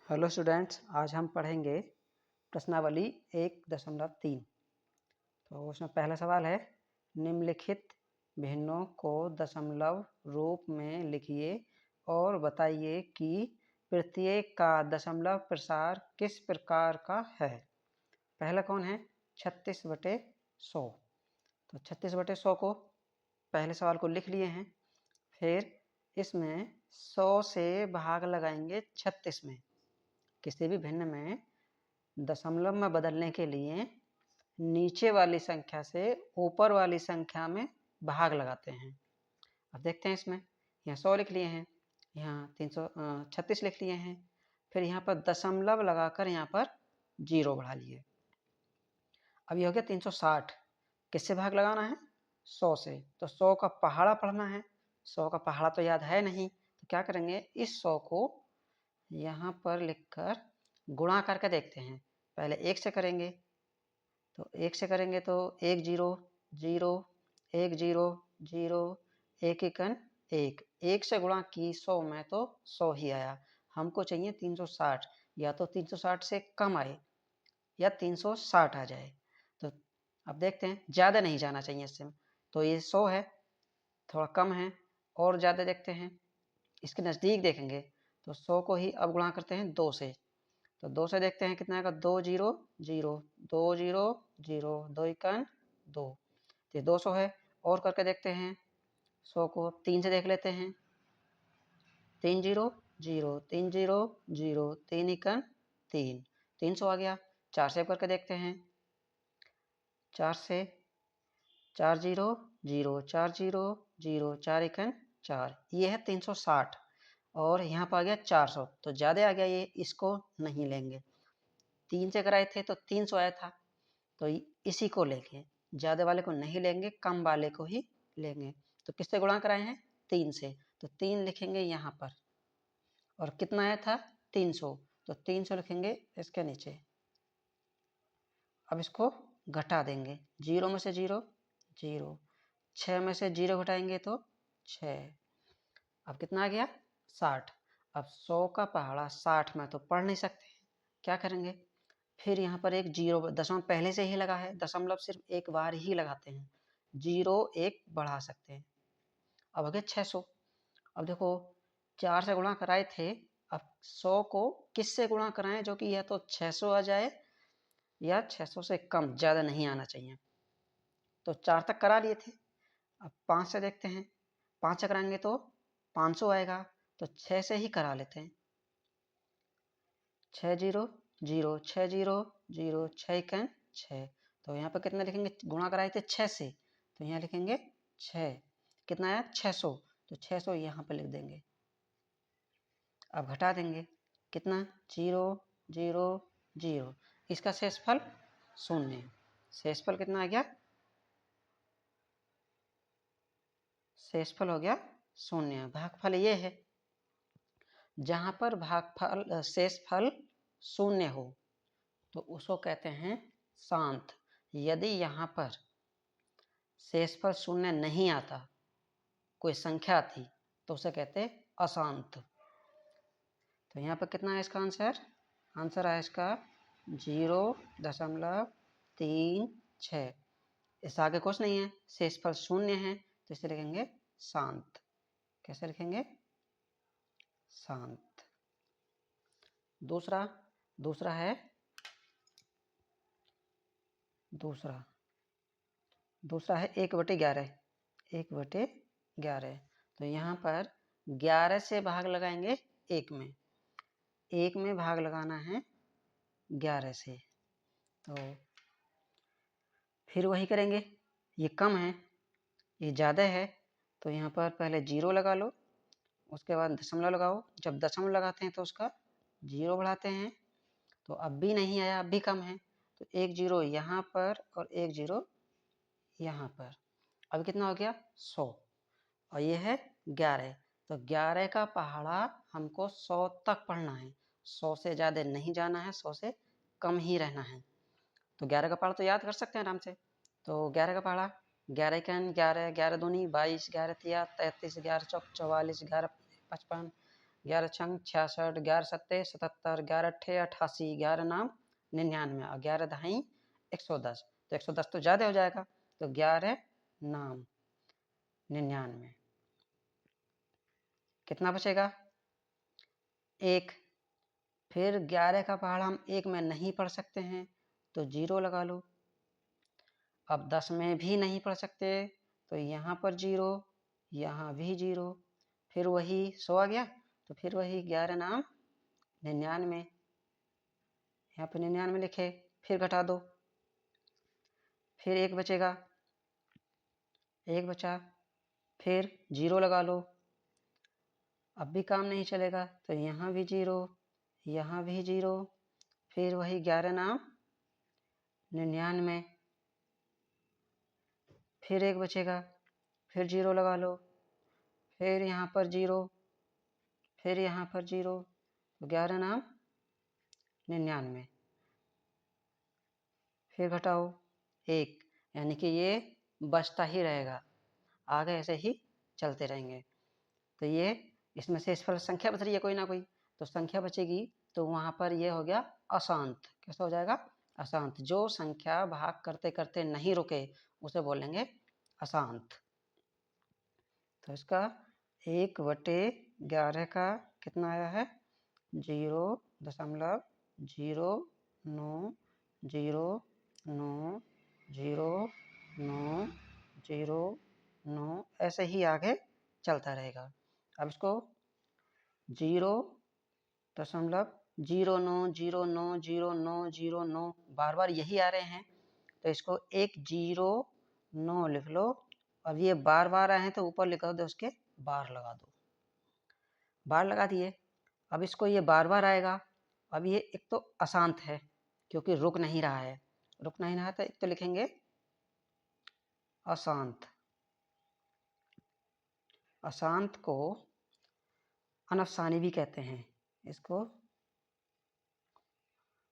Hello students, आज हम पढ़ेंगे प्रश्नावली 1.3। तो उसमें पहला सवाल है, निम्नलिखित भिन्नों को दशमलव रूप में लिखिए और बताइए कि प्रत्येक का दशमलव प्रसार किस प्रकार का है। पहला कौन है? 36/100। तो 36/100 को पहले सवाल को लिख लिए हैं। फिर इसमें 100 से भाग लगाएंगे 36 में। किसी भी भिन्न में दशमलव में बदलने के लिए नीचे वाली संख्या से ऊपर वाली संख्या में भाग लगाते हैं। अब देखते हैं, इसमें यहाँ 100 लिख लिए हैं, यहाँ 336 लिख लिए हैं, फिर यहाँ पर दशमलव लगाकर यहाँ पर 0 बढ़ा लिए। अब ये हो गया 360। किससे भाग लगाना है? 100 से। तो 100 का पहाड़ा पढ़ना है। 100 का पहाड़ा तो याद है नहीं, तो क्या करेंगे, इस 100 को यहाँ पर लिखकर गुणा करके देखते हैं। पहले 1 से करेंगे, तो 1 से करेंगे तो 1 0 0 1 0 0 1 1 1 1 से गुणा की 100 में तो 100 ही आया। हमको चाहिए 360, या तो 360 से कम आए या 360 आ जाए। तो अब देखते हैं, ज़्यादा नहीं जाना चाहिए इससे। तो ये 100 है, थोड़ा कम है, और ज़्यादा देखते हैं, इसके नज़दीक देखेंगे तो 100 को ही अब गुणा करते हैं 2 से। तो 2 से देखते हैं कितना आएगा, 2 0 0 2 0 0 2 1 2। ये 200 है। और करके देखते हैं, 100 को 3 से देख लेते हैं, 3 0 0 3 0 0 3 1 3 300 आ गया। 4 से करके देखते हैं, 4 से 4 0 0 4 0 0 4 1 4, ये है 360। और यहाँ पर आ गया 400, तो ज़्यादा आ गया, ये इसको नहीं लेंगे। 3 से कराए थे तो 300 आया था, तो इसी को लेंगे, ज़्यादा वाले को नहीं लेंगे, कम वाले को ही लेंगे। तो किससे गुणा कराए हैं? 3 से। तो 3 लिखेंगे यहाँ पर, और कितना आया था? 300, तो 300 लिखेंगे इसके नीचे। अब इसको घटा देंगे, 0 में से 0 0, 6 में से 0 घटाएंगे तो 6। अब कितना आ गया? 60। अब 100 का पहाड़ा 60 में तो पढ़ नहीं सकते, क्या करेंगे, फिर यहाँ पर एक 0 दशमलव पहले से ही लगा है, दशमलव सिर्फ एक बार ही लगाते हैं, 0 1 बढ़ा सकते हैं। अब हो गया 600। अब देखो, 4 से गुणा कराए थे, अब 100 को किससे गुणा कराएं जो कि या तो 600 आ जाए या 600 से कम, ज़्यादा नहीं आना चाहिए। तो 4 तक करा लिए थे। अब 5 से देखते हैं, 5 से कराएंगे तो 500 आएगा, तो 6 से ही करा लेते हैं। 6 0 0 6 0 0 6 1 6। तो यहाँ पर कितना लिखेंगे, गुणा कराए थे 6 से, तो यहाँ लिखेंगे 6। कितना आया? 600, तो 600 यहाँ पर लिख देंगे। अब घटा देंगे, कितना? 0 0 0, इसका शेषफल 0। शेषफल कितना आ गया? शेषफल हो गया 0। भागफल ये है, जहाँ पर भागफल शेषफल 0 हो तो उसको कहते हैं शांत। यदि यहाँ पर शेषफल 0 नहीं आता, कोई संख्या थी, तो उसे कहते हैं अशांत। तो यहाँ पर कितना है इसका आंसर? आंसर है इसका 0.36। इससे आगे कुछ नहीं है, शेषफल 0 है, तो इसे लिखेंगे शांत। कैसे लिखेंगे? शांत। दूसरा है, दूसरा है 1/11। 1/11। तो यहाँ पर 11 से भाग लगाएंगे 1 में, 1 में भाग लगाना है 11 से। तो फिर वही करेंगे, ये कम है, ये ज़्यादा है, तो यहाँ पर पहले 0 लगा लो, उसके बाद दशमलव लगाओ। जब दशमलव लगाते हैं तो उसका 0 बढ़ाते हैं, तो अब भी नहीं आया, अब भी कम है, तो 1 0 यहाँ पर और 1 0 यहाँ पर। अब कितना हो गया? 100, और ये है 11। तो 11 का पहाड़ा हमको 100 तक पढ़ना है, 100 से ज़्यादा नहीं जाना है, 100 से कम ही रहना है। तो 11 का पहाड़ा तो याद कर सकते हैं आराम से। तो 11 का पहाड़ा, 11 11 11 11 दूनी 22, 11 तिया 33, 11 चौक 44, 11 55, 11 छंग 66, 11 सत्ते 77, 11 अट्ठे 88, 11 नाम 99 और 11 दहाई 110। तो 110 तो ज़्यादा हो जाएगा, तो 11 नाम 99। कितना बचेगा? 1। फिर 11 का पहाड़ा हम 1 में नहीं पढ़ सकते हैं तो 0 लगा लो। अब 10 में भी नहीं पढ़ सकते तो यहाँ पर 0, यहाँ भी 0, फिर वही 100 आ गया, तो फिर वही 11 नाम 99, यहाँ पर 99 लिखे, फिर घटा दो, फिर 1 बचेगा, 1 बचा, फिर 0 लगा लो। अब भी काम नहीं चलेगा तो यहाँ भी 0, यहाँ भी 0, फिर वही 11 नाम 99, फिर 1 बचेगा, फिर 0 लगा लो, फिर यहाँ पर 0, फिर यहाँ पर 0, तो 11 नाम 99, फिर घटाओ 1, यानी कि ये बचता ही रहेगा, आगे ऐसे ही चलते रहेंगे। तो ये इसमें से इस पर संख्या बच रही है कोई ना कोई, तो संख्या बचेगी, तो वहाँ पर ये हो गया अशांत। कैसा हो जाएगा? अशांत। जो संख्या भाग करते करते नहीं रुके उसे बोलेंगे अशांत। तो इसका 1/11 का कितना आया है? 0.09090909 ऐसे ही आगे चलता रहेगा। अब इसको 0.09090909 बार बार यही आ रहे हैं, तो इसको 109 लिख लो। अब ये बार बार आए हैं तो ऊपर लिखा दो, उसके बार लगा दो, बार लगा दिए। अब इसको ये बार बार आएगा। अब ये एक तो अशांत है क्योंकि रुक नहीं रहा है, रुक नहीं रहा तो एक तो लिखेंगे अशांत। अशांत को अनफसानी भी कहते हैं, इसको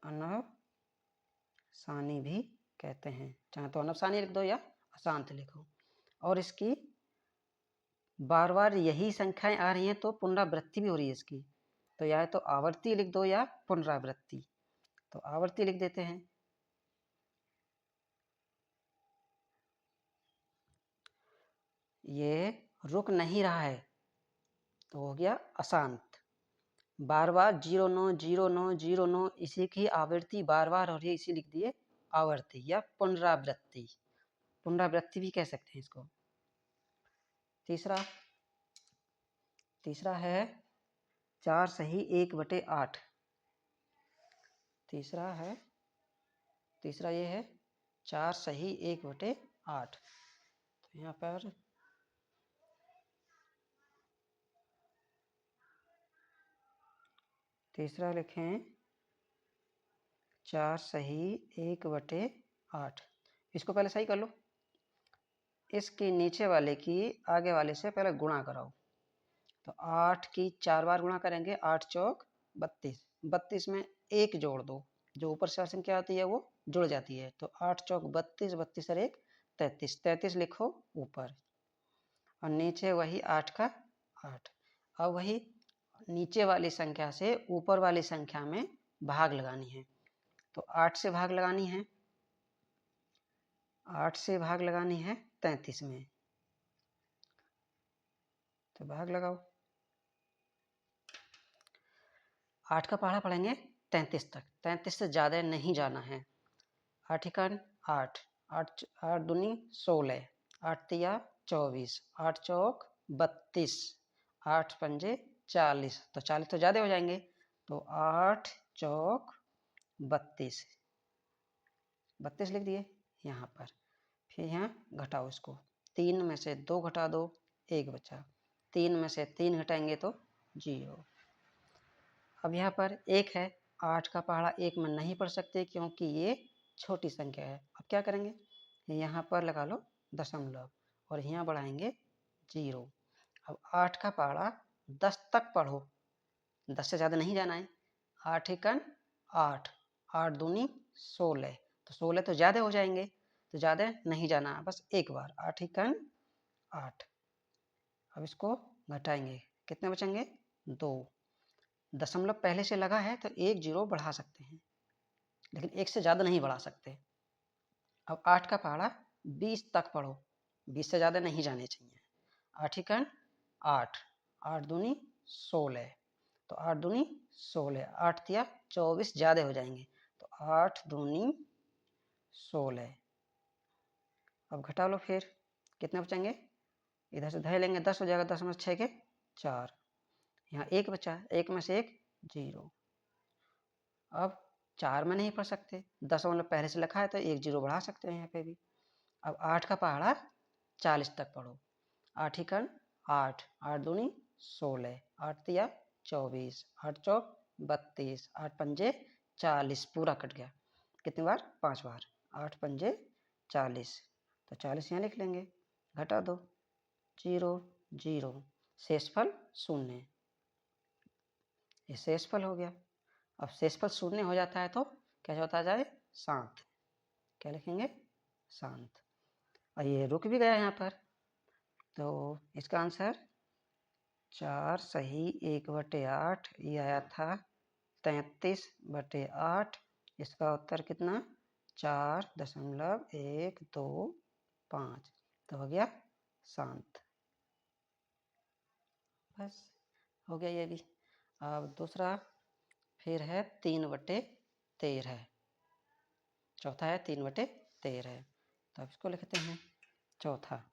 अनफसानी भी कहते हैं। चाहे तो अनफसानी लिख दो या अशांत लिखो। और इसकी बार बार यही संख्याएं आ रही हैं तो पुनरावृत्ति भी हो रही है इसकी, तो या तो आवर्ती लिख दो या पुनरावृत्ति। तो आवर्ती लिख देते हैं। ये रुक नहीं रहा है तो हो गया अशांत। बार बार 090909 इसी की आवृत्ति बार बार हो रही है, इसी लिख दिए आवर्ती या पुनरावृत्ति। पुनरावृत्ति भी कह सकते हैं इसको। तीसरा है 4 सही 1/8। तीसरा ये है 4 सही 1/8। तो यहाँ पर तीसरा लिखें 4 सही 1/8। इसको पहले सही कर लो। इसके नीचे वाले की आगे वाले से पहले गुणा कराओ। तो 8 की 4 बार गुणा करेंगे, 8 चौक 32, 32 में 1 जोड़ दो, जो ऊपर से संख्या आती है वो जुड़ जाती है। तो 8 चौक 32, 32 और 1 33, 33 लिखो ऊपर, और नीचे वही 8 का 8। अब वही नीचे वाली संख्या से ऊपर वाली संख्या में भाग लगानी है। तो 8 से भाग लगानी है, 8 से भाग लगानी है 33 में, तो भाग लगाओ। 8 का पहाड़ा पढ़ेंगे 33 तक, 33 से ज़्यादा नहीं जाना है। 8 एकन 8, 8 दूनी 16, 8 तिया 24, 8 चौक 32, 8 पंजे 40, तो 40 तो ज़्यादा हो जाएंगे। तो 8 चौक 32, 32 लिख दिए यहाँ पर। फिर यहाँ घटाओ इसको, 3 में से 2 घटा दो, 1 बचा। 3 में से 3 घटाएंगे तो 0। अब यहाँ पर 1 है, 8 का पहाड़ा 1 में नहीं पढ़ सकते क्योंकि ये छोटी संख्या है। अब क्या करेंगे, यहाँ पर लगा लो दशमलव और यहाँ बढ़ाएंगे 0। अब 8 का पहाड़ा 10 तक पढ़ो, 10 से ज़्यादा नहीं जाना है। 8 एकन 8, 8 दूनी 16, तो 16 तो ज़्यादा हो जाएंगे, तो ज़्यादा नहीं जाना है, बस एक बार 8 एकन 8। अब इसको घटाएंगे, कितने बचेंगे 2, दशमलव पहले से लगा है तो एक जीरो बढ़ा सकते हैं, लेकिन एक से ज़्यादा नहीं बढ़ा सकते। अब 8 का पहाड़ा 20 तक पढ़ो, 20 से ज़्यादा नहीं जाने चाहिए। 8 एकन 8, 8 दूनी 16, तो 8 दूनी 16, 8 तिया 24 ज़्यादा हो जाएंगे, तो 8 दूनी 16। अब घटा लो, फिर कितने बचेंगे, इधर से धय लेंगे 10 हो जाएगा, 10 में 6 के 4, यहाँ 1 बचा, 1 में से 1 जीरो। अब 4 में नहीं पढ़ सकते, दशमलव पहले से लिखा है तो 1 जीरो बढ़ा सकते हैं यहाँ पे भी। अब 8 का पहाड़ा 40 तक पढ़ो, 8 एकन 8, 8 दूनी 16, 8 तिया 24, 8 चौक 32, 8 पंजे 40, पूरा कट गया। कितनी बार, 5 बार, 8 पंजे 40, तो 40 यहाँ लिख लेंगे, घटा दो, जीरो जीरो, शेषफल 0, ये शेषफल हो गया। अब शेषफल 0 हो जाता है तो क्या होता जाए, शांत, क्या लिखेंगे, शांत। और ये रुक भी गया यहाँ पर, तो इसका आंसर 4 सही 1/8, ये आया था 33/8। इसका उत्तर कितना, 4.125, तो हो गया शांत। बस हो गया ये भी। अब दूसरा फिर है 3/13, चौथा है 3/13, तो अब इसको लिखते हैं चौथा।